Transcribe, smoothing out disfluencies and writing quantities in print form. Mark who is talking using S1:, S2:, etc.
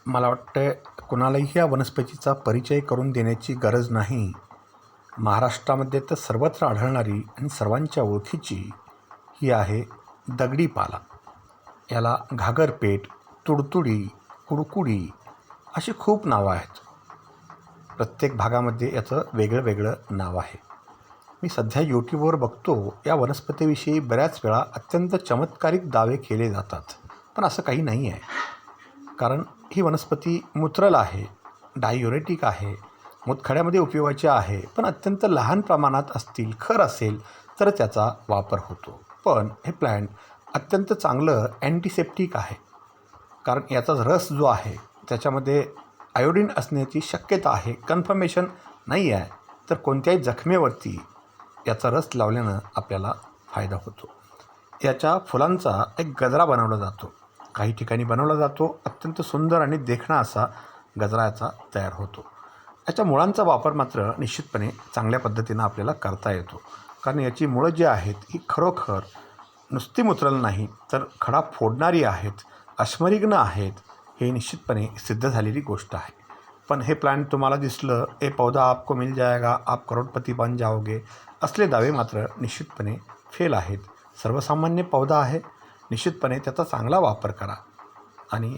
S1: मला वाटतं कुणालाही या वनस्पतीचा परिचय करून देण्याची गरज नाही. महाराष्ट्रामध्ये तर सर्वत्र आढळणारी आणि सर्वांच्या ओळखीची ही आहे दगडी पाला. याला घागरपेट, तुडतुडी, कुडकुडी अशी खूप नावं आहेत. प्रत्येक भागामध्ये याचं वेगळं वेगळं नाव आहे. मी सध्या यूट्यूबवर बघतो, या वनस्पतीविषयी बऱ्याच वेळा अत्यंत चमत्कारिक दावे केले जातात. पण असं काही नाही आहे. कारण ही वनस्पती मूत्रल आहे, डायुरेटिक आहे, मूतखड्यामध्ये उपयोगाची आहे. पण अत्यंत लहान प्रमाणात असतील, खर असेल तर त्याचा वापर होतो. पण हे प्लॅन्ट अत्यंत चांगलं अँटीसेप्टिक आहे. कारण याचा रस जो आहे त्याच्यामध्ये आयोडीन असण्याची शक्यता आहे. कन्फर्मेशन नाही आहे, तर कोणत्याही जखमेवरती याचा रस लावल्यानं आपल्याला फायदा होतो. याच्या फुलांचा एक गजरा बनवला जातो. काही ठिकाणी बनवला जातो. अत्यंत सुंदर आणि देखणा असा गजरा याचा तयार होतो. याच्या मुळांचा वापर मात्र निश्चितपणे चांगल्या पद्धतीनं आपल्याला करता येतो. कारण याची मुळं जी आहेत ही खरोखर नुसती मूत्रल नाही तर खडा फोडणारी आहेत, अश्मरिग्न आहेत. हे निश्चितपणे सिद्ध झालेली गोष्ट आहे. पण हे प्लांट तुम्हाला दिसलं, "ये पौधा आपको मिल जाएगा, आप करोडपती बन जाओगे", असले दावे मात्र निश्चितपणे फेल आहेत. सर्वसामान्य पौधा आहे. निश्चितपणे त्याचा चांगला वापर करा आणि